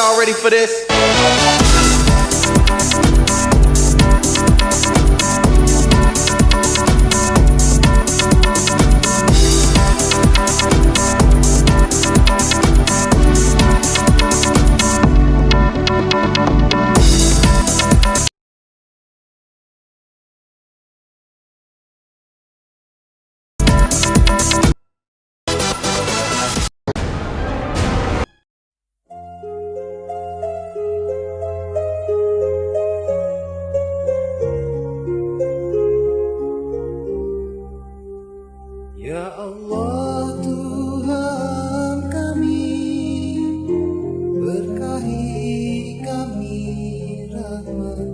y'all ready for this? Ya Allah Tuhan kami, berkahi kami rahmat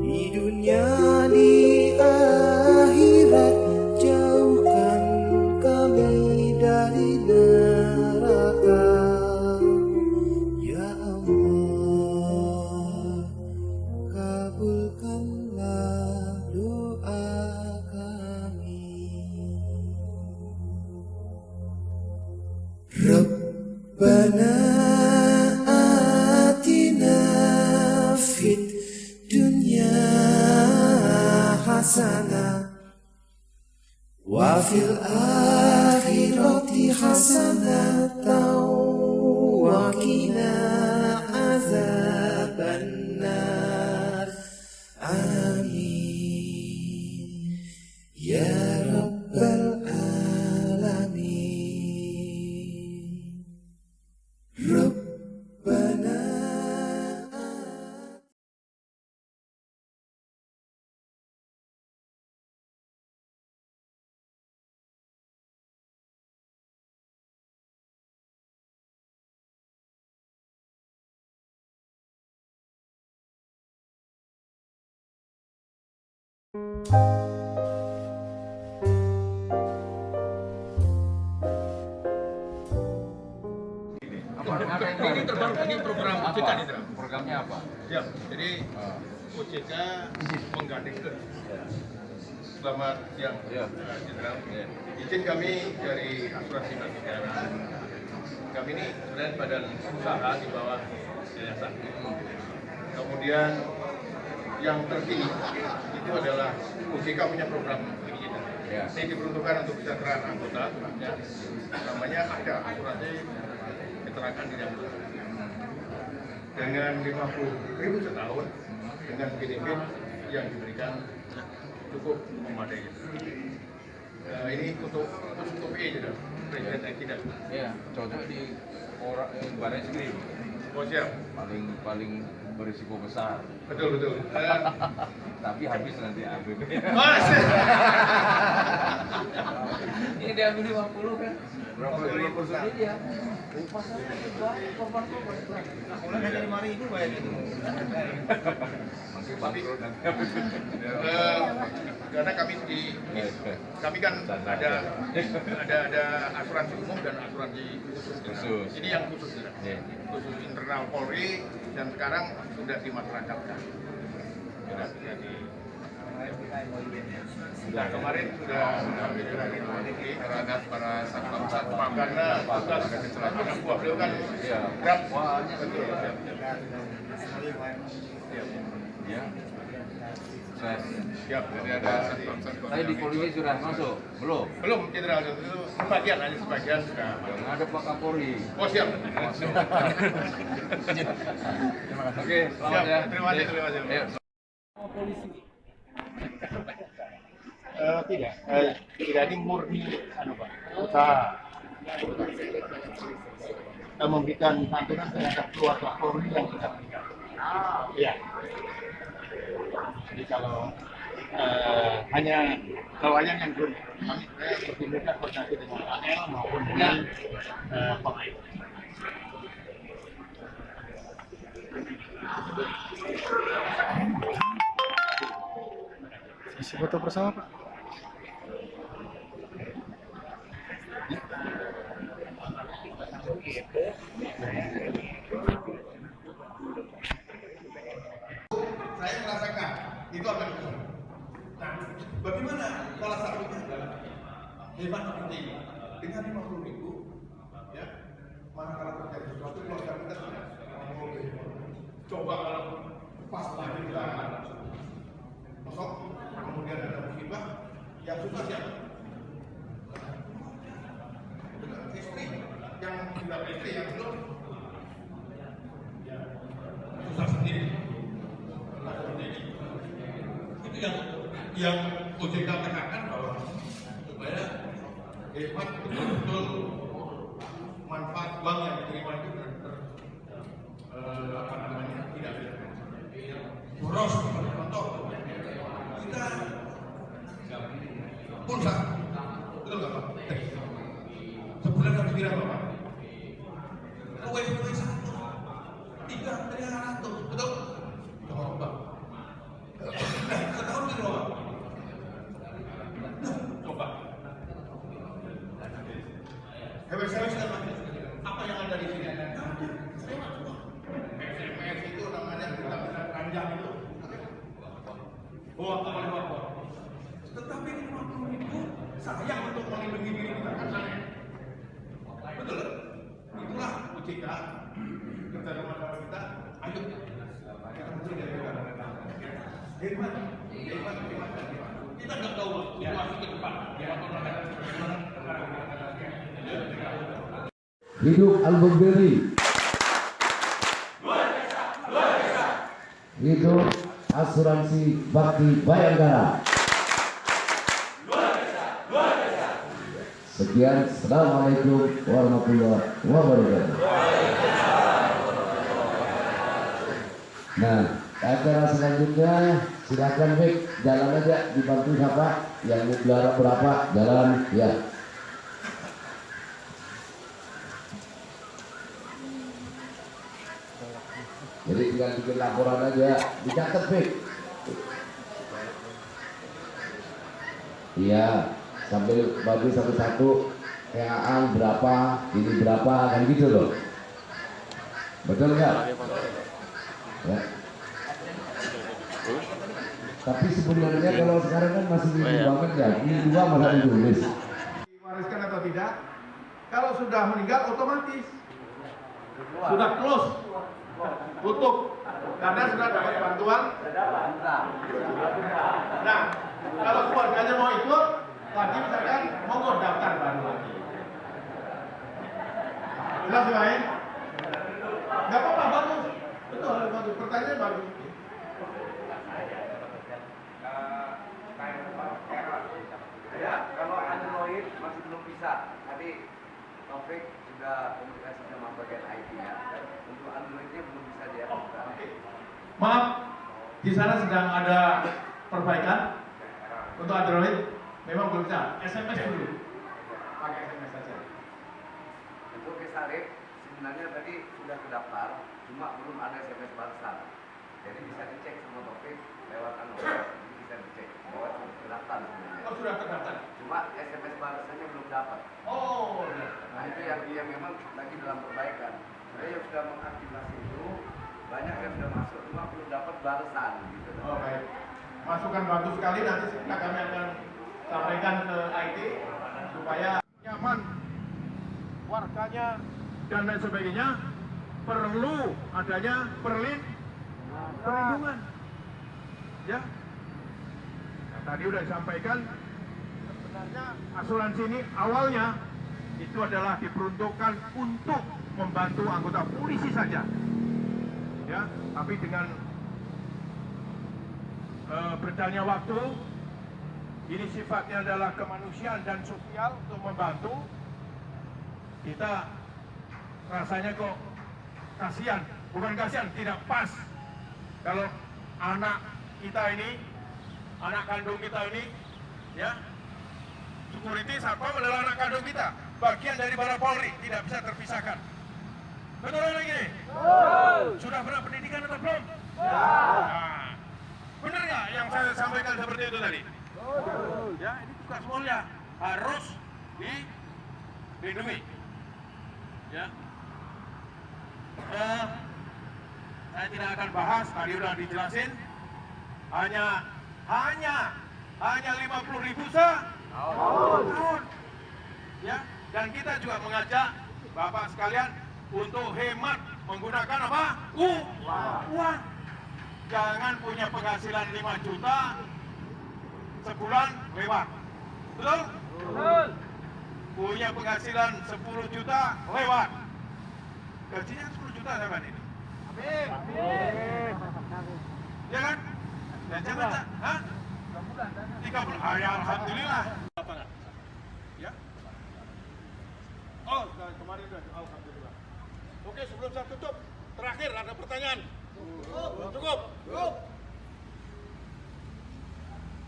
di dunia di akhirat, jauhkan kami dari neraka. Ya Allah, kabulkanlah doa Rabbana atina fid dunya hasanah wa fil akhirati hasanah wa qina azabannar. Amin ya rabbal alamin. Ini terbaru, ini program OJK nih, Tra. Programnya apa? Ya, jadi OJK menggandeng selamat siang, Jenderal. Izin kami dari Asuransi Negara. Kami ini sebenarnya badan usaha di bawah yayasan. Kemudian yang terkini itu adalah OJK punya program digital. Ini diperuntukkan untuk kesejahteraan anggota, ya. Namanya ada asuransi kecelakaan tidak berusaha dengan 50.000 setahun dengan benefit yang diberikan cukup memadai. Ini untuk PE juga, presiden tidak. Ya, cocok di orang baris krim. Oh siap. Paling berisiko besar. Betul. Tapi habis nanti ambil. Mas. Ini diambil 50 kan? Berapa 50%? Iya. Ulang hanya 5.000 bayar itu. Tapi karena kami kan ada asuransi umum dan asuransi khusus. Ini yang khusus, khusus internal Polri dan sekarang sudah dimasyarakatkan. Nah, kemarin sudah terhadap para satpam karena tugas kecelakaan buah beliau kan berat. Betul. Ya. Siap. Jadi ada satpam. Tadi di polisi sudah masuk? Belum? Belum, Jenderal. Itu sebagian sudah. Ada Pak Kapolri. Oh siap. Oke, selamat ya. Terima kasih. Ayo. Tidak, ini murni Pak, usaha. Memberikan santunan terhadap keluarga Polri yang tidak meninggal. Iya. Jadi kalau hanya yang belum, kami bertindak koordinasi dengan AL maupun dengan pemain. Isi foto bersama Pak. Saya merasakan itu akan betul. Nah, bagaimana salah satunya adalah hemat penting dengan 50.000, ya, manakala terjadi sesuatu keluarga kita sudah PT yang belum ya susah sendiri. Itu yang OJK tekankan bahwa supaya hemat betul-betul manfaat bank yang diterima itu apa namanya tidak boros. Contoh kita pulsa, betul nggak Pak? Sebulan habis berapa Pak? Kue satu 3.300, betul? Oh, Pak. Nah, setahun berapa Pak? Nah, coba. SMS apa yang ada di sini? SMS itu namanya berita panjang itu. Apa? Tetapi 50.000 sayang untuk melindungi diri kita kan aneh. Betul? Itulah OJK kerja sama kita. Ayo kita mesti dari hebat. Kita nggak tahu situasi ke depan. Hidup Al-Baghdadi. Hidup Asuransi Bakti Bayangkara. Sekian, Assalamualaikum warahmatullahi wabarakatuh. Nah, acara selanjutnya silakan Bek, jalan aja, dibantu siapa yang mau gelar berapa, jalan ya. Jadi tinggal bikin laporan aja, dicatat Bek. Iya, sambil bagi satu-satu KA berapa, ini berapa, kan gitu loh. Betul nggak? Ya. Tapi sebenarnya kalau sekarang kan masih bingung banget ya, ini dua malah ditulis. Diwariskan atau tidak? Kalau sudah meninggal otomatis sudah close, tutup, karena sudah dapat bantuan. Nah, kalau keluarganya mau ikut, lagi misalkan monggo daftar baru lagi. Jelas lain? Nggak apa-apa, bagus. Betul, bagus. Pertanyaan bagus. Ya, kalau Android masih belum bisa. Tadi Taufik sudah komunikasi sama bagian IT-nya. Untuk Androidnya belum bisa diaktifkan. Maaf, di sana sedang ada perbaikan untuk Android. Memang belum bisa. SMS dulu. Pakai SMS saja. Untuk Kesarif sebenarnya tadi sudah terdaftar, cuma belum ada SMS balasan. Jadi bisa dicek sama Taufik lewat Android. Bisa dicek bahwa sudah terdaftar sebenarnya. Oh, sudah terdaftar. Cuma SMS balasannya belum dapat. Oh, ya. Nah itu yang memang lagi dalam perbaikan. Saya yang sudah mengaktifasi itu banyak yang sudah masuk, cuma belum dapat balasan gitu. Oh, baik. Masukan bagus sekali, nanti kami akan sampaikan ke IT supaya nyaman warganya dan lain sebagainya. Perlu adanya perlindungan. Ya. Nah, tadi sudah disampaikan sebenarnya asuransi ini awalnya itu adalah diperuntukkan untuk membantu anggota polisi saja. Ya, tapi dengan berjalannya waktu, ini sifatnya adalah kemanusiaan dan sosial untuk membantu. Kita rasanya kok kasihan, bukan kasihan, tidak pas kalau anak kita ini, anak kandung kita ini, ya, security satpam adalah anak kandung kita, bagian dari Bala Polri, tidak bisa terpisahkan. Betul lagi nih? Sudah pernah pendidikan atau belum? Nah, benar nggak yang saya sampaikan seperti itu tadi? Ya, ini tugas mulia harus dilindungi. Ya, saya tidak akan bahas, tadi udah dijelasin. Hanya 50.000 setahun. Ya, dan kita juga mengajak Bapak sekalian untuk hemat menggunakan apa? Uang. Jangan punya penghasilan 5 juta sebulan lewat. Betul? Betul. Punya penghasilan 10 juta lewat. gajinya 10 juta zaman ini. Ya kan? Ya jangan, hah? 30, ya alhamdulillah. Ya. Oh, kemarin udah, alhamdulillah. Oke, sebelum saya tutup, terakhir ada pertanyaan. Cukup?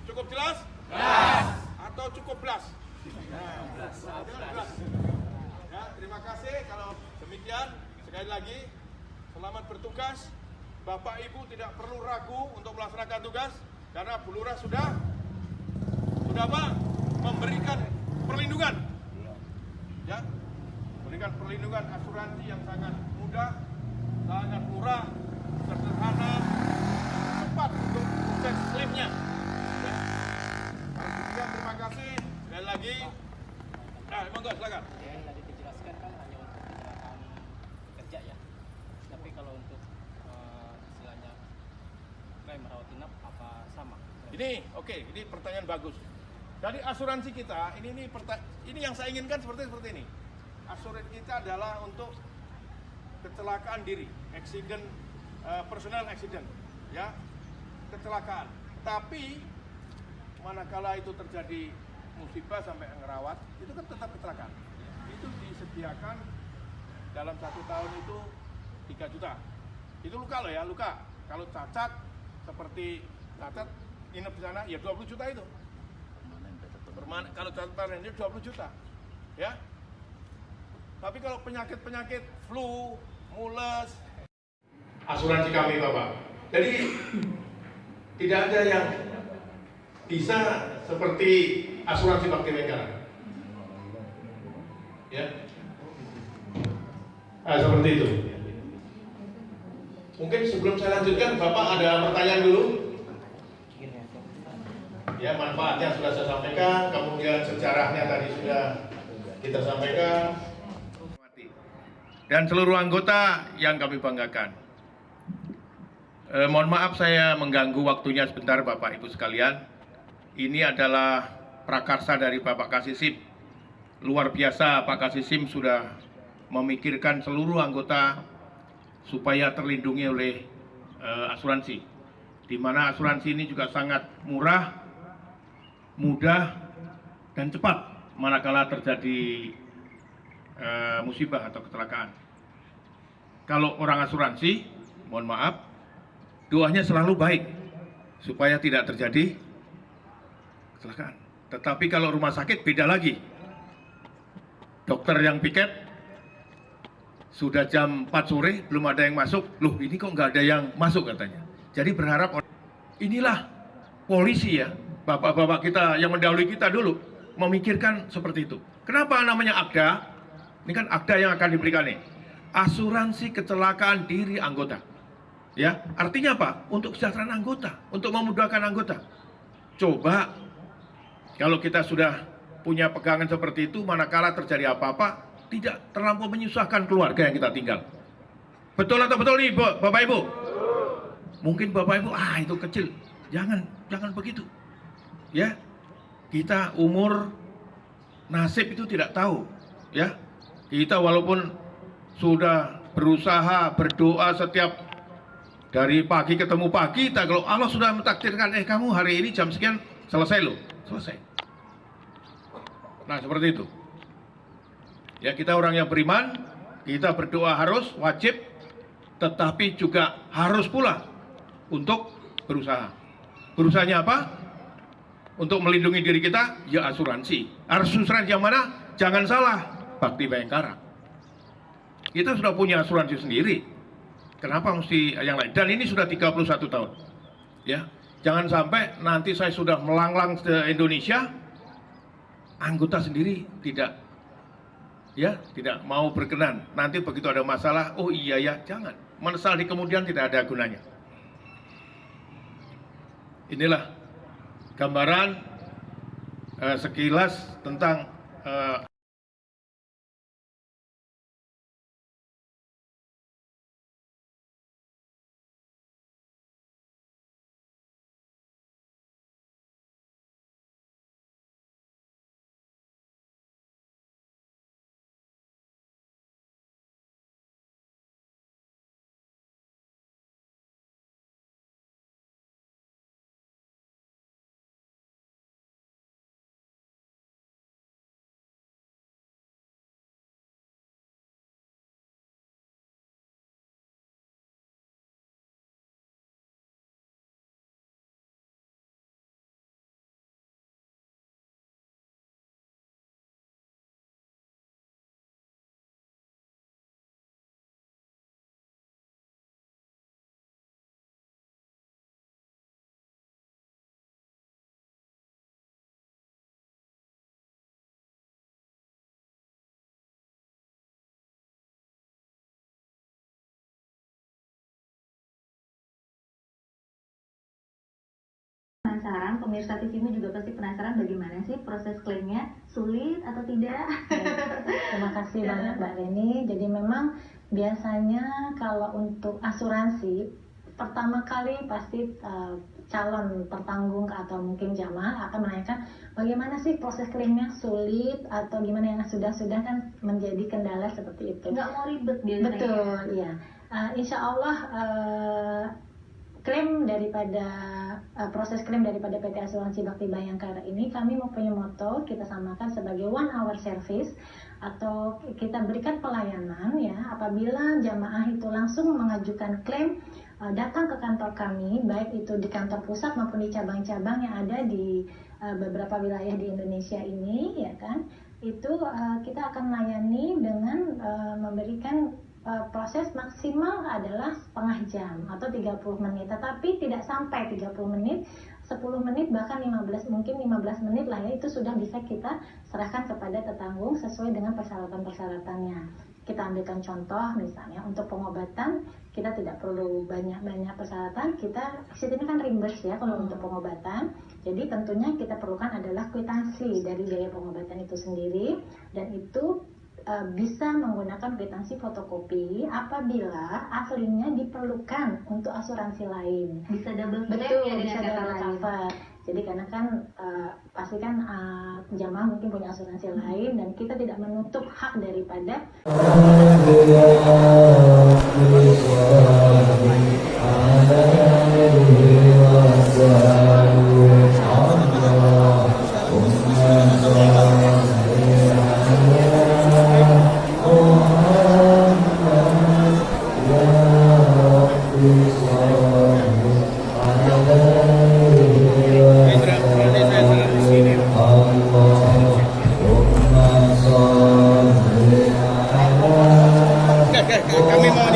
Cukup jelas? Jelas. Atau cukup belas? Jelas. Ya, terima kasih. Kalau demikian, sekali lagi, selamat bertugas. Bapak Ibu tidak perlu ragu untuk melaksanakan tugas, karena Bu Lurah sudah apa? Memberikan perlindungan. Ya, memberikan perlindungan asuransi yang sangat mudah, sangat murah, sederhana, cepat untuk proses klaimnya. Ya. Demikian, terima kasih. Sekali lagi, monggo silakan. Yang tadi dijelaskan kan hanya untuk kecelakaan kerja ya. Tapi kalau untuk istilahnya klaim rawat inap apa sama? Ini pertanyaan bagus. Jadi asuransi kita ini yang saya inginkan seperti ini. Asuransi kita adalah untuk kecelakaan diri, accident, personal accident, ya, kecelakaan. Tapi manakala itu terjadi musibah sampai ngerawat, itu kan tetap kecelakaan. Itu disediakan dalam 1 tahun itu 3 juta. Itu luka loh ya, luka. Kalau cacat, seperti cacat, nginep di sana, ya 20 juta itu. Kalau cacat permanen itu 20 juta. Ya. Tapi kalau penyakit-penyakit flu, mules, asuransi kami Bapak. Jadi tidak ada yang bisa seperti asuransi bakti Mekara. Ya. Seperti itu. Mungkin sebelum saya lanjutkan, Bapak ada pertanyaan dulu? Ya, manfaatnya sudah saya sampaikan, kemudian sejarahnya tadi sudah kita sampaikan. Dan seluruh anggota yang kami banggakan. Mohon maaf saya mengganggu waktunya sebentar Bapak Ibu sekalian. Ini adalah prakarsa dari Bapak Kasisim. Luar biasa Pak Kasisim sudah memikirkan seluruh anggota supaya terlindungi oleh asuransi. Di mana asuransi ini juga sangat murah, mudah, dan cepat manakala terjadi musibah atau kecelakaan. Kalau orang asuransi, mohon maaf, doanya selalu baik supaya tidak terjadi kecelakaan. Tetapi kalau rumah sakit beda lagi. Dokter yang piket sudah jam 4 sore belum ada yang masuk. Loh, ini kok nggak ada yang masuk katanya. Jadi berharap inilah polisi ya, bapak-bapak kita yang mendahului kita dulu memikirkan seperti itu. Kenapa namanya AKDA? Ini kan AKDA yang akan diberikan nih. Asuransi kecelakaan diri anggota. Ya, artinya apa? Untuk kesejahteraan anggota, untuk memudahkan anggota. Coba kalau kita sudah punya pegangan seperti itu, manakala terjadi apa-apa, tidak terlampau menyusahkan keluarga yang kita tinggal. Betul atau betul nih, Bapak Ibu? Mungkin Bapak Ibu, itu kecil. Jangan begitu. Ya, kita umur nasib itu tidak tahu. Ya, kita walaupun sudah berusaha berdoa setiap dari pagi ketemu pagi, kalau Allah sudah mentakdirkan, kamu hari ini jam sekian selesai loh, selesai. Nah seperti itu. Ya, kita orang yang beriman, kita berdoa harus wajib, tetapi juga harus pula untuk berusaha. Berusahanya apa? Untuk melindungi diri kita, ya asuransi. Asuransi yang mana? Jangan salah, Bakti Bayangkara. Kita sudah punya asuransi sendiri. Kenapa mesti yang lain? Dan ini sudah 31 tahun. Ya, jangan sampai nanti saya sudah melanglang ke Indonesia, anggota sendiri tidak mau berkenan. Nanti begitu ada masalah, oh iya ya, jangan. Menyesal di kemudian tidak ada gunanya. Inilah gambaran sekilas tentang penasaran, pemirsa TVmu juga pasti penasaran bagaimana sih proses klaimnya, sulit atau tidak? Terima kasih banyak Mbak Reni. Jadi memang biasanya kalau untuk asuransi pertama kali pasti calon tertanggung atau mungkin jamaah akan menanyakan bagaimana sih proses klaimnya, sulit atau gimana, yang sudah kan menjadi kendala seperti itu. Nggak mau ribet biasanya. Betul, ya. Insya Allah klaim daripada proses klaim daripada PT Asuransi Bakti Bayangkara ini kami mempunyai moto, kita samakan sebagai 1 hour service, atau kita berikan pelayanan ya apabila jamaah itu langsung mengajukan klaim, datang ke kantor kami, baik itu di kantor pusat maupun di cabang-cabang yang ada di beberapa wilayah di Indonesia ini, ya kan, itu kita akan layani dengan memberikan proses maksimal adalah setengah jam atau 30 menit, tetapi tidak sampai 30 menit, 10 menit bahkan 15, mungkin 15 menit lah ya, itu sudah bisa kita serahkan kepada tetanggung sesuai dengan persyaratan-persyaratannya. Kita ambilkan contoh misalnya untuk pengobatan kita tidak perlu banyak-banyak persyaratan, kita sini kan reimburse ya kalau untuk pengobatan. Jadi tentunya kita perlukan adalah kwitansi dari biaya pengobatan itu sendiri, dan itu bisa menggunakan kwitansi fotokopi apabila aslinya diperlukan untuk asuransi lain. Bisa double claim. Betul, ya, bisa dengan double kata lain. cover. Jadi karena kan pasti kan jamaah mungkin punya asuransi lain, dan kita tidak menutup hak daripada Kami mau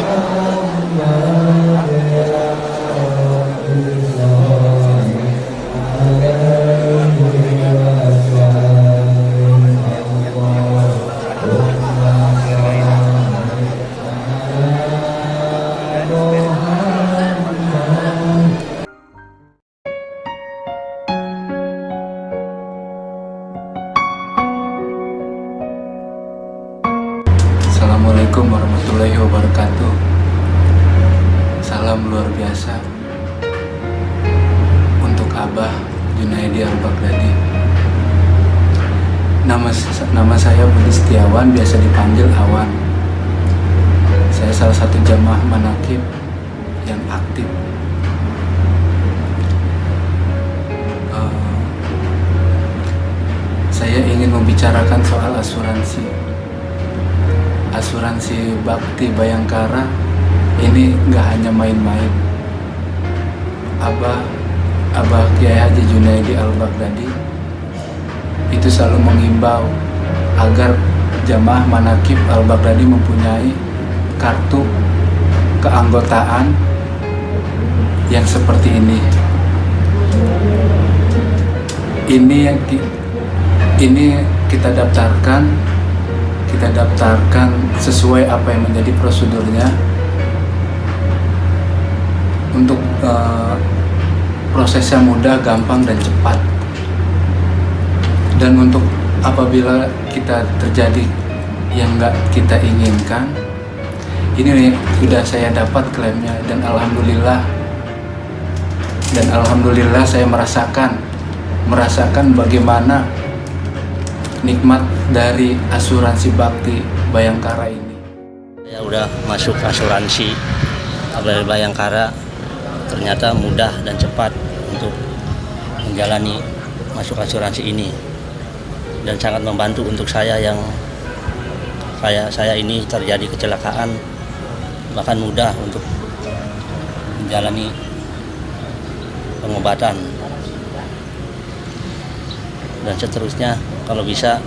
Assalamualaikum warahmatullahi wabarakatuh. Salam luar biasa untuk Abah Junaidi Al-Baghdadi. Nama saya Budi Setiawan, biasa dipanggil Awan. Saya salah satu jamaah manakib yang aktif. Saya ingin membicarakan soal asuransi. Asuransi Bakti Bayangkara ini nggak hanya main-main. Abah Kiai Haji Junaidi Al-Baghdadi itu selalu mengimbau agar jamaah manakib Al-Baghdadi mempunyai kartu keanggotaan yang seperti ini. Ini kita daftarkan sesuai apa yang menjadi prosedurnya untuk prosesnya mudah, gampang, dan cepat. Dan untuk apabila kita terjadi yang nggak kita inginkan, ini sudah saya dapat klaimnya, dan alhamdulillah saya merasakan bagaimana nikmat dari asuransi Bakti Bayangkara ini. Saya udah masuk asuransi Bayangkara, ternyata mudah dan cepat untuk menjalani masuk asuransi ini, dan sangat membantu untuk saya yang saya ini terjadi kecelakaan, bahkan mudah untuk menjalani pengobatan, dan seterusnya. Kalau bisa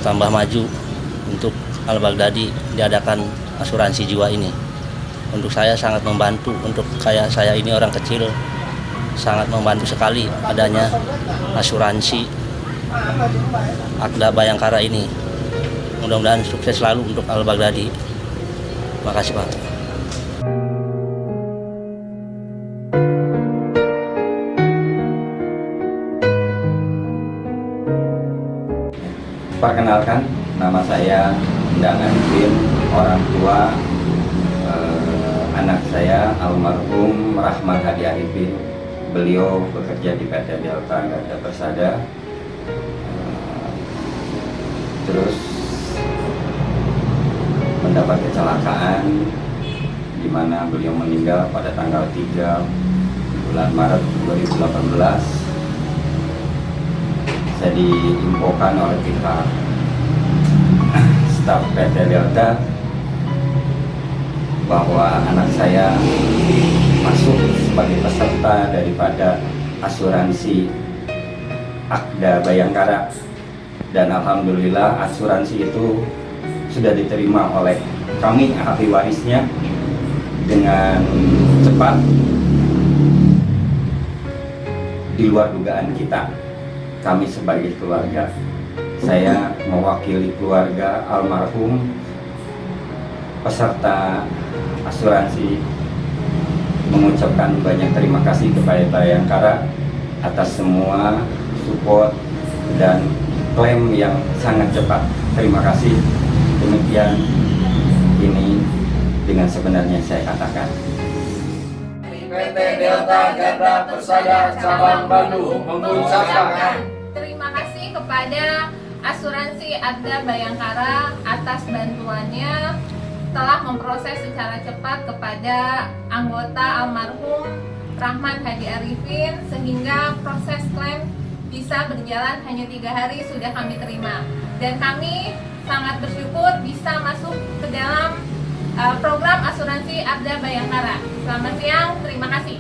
tambah maju untuk Al-Baghdadi diadakan asuransi jiwa ini. Untuk saya sangat membantu, untuk saya ini orang kecil, sangat membantu sekali adanya asuransi Akda Bayangkara ini. Mudah-mudahan sukses selalu untuk Al-Baghdadi. Terima kasih Pak. Perkenalkan, nama saya Endang Arifin, orang tua anak saya almarhum Rahmat Hadi Arifin. Beliau bekerja di PT Delta Garda Persada. Terus mendapat kecelakaan di mana beliau meninggal pada tanggal 3 bulan Maret 2018. Saya diinfokan oleh pihak staf PT Delta bahwa anak saya masuk sebagai peserta daripada asuransi Akda Bayangkara, dan alhamdulillah asuransi itu sudah diterima oleh kami ahli warisnya dengan cepat, di luar dugaan kita. Kami sebagai keluarga, saya mewakili keluarga almarhum peserta asuransi mengucapkan banyak terima kasih kepada Bayangkara atas semua support dan klaim yang sangat cepat. Terima kasih. Demikian ini dengan sebenarnya saya katakan. PT Delta Garda Persada Cabang Bandung mengucapkan terima kasih kepada Asuransi Akda Bayangkara atas bantuannya telah memproses secara cepat kepada anggota almarhum Rahmat Hadi Arifin sehingga proses klaim bisa berjalan hanya 3 hari sudah kami terima, dan kami sangat bersyukur bisa masuk ke dalam program asuransi Akda Bayangkara. Selamat siang, terima kasih.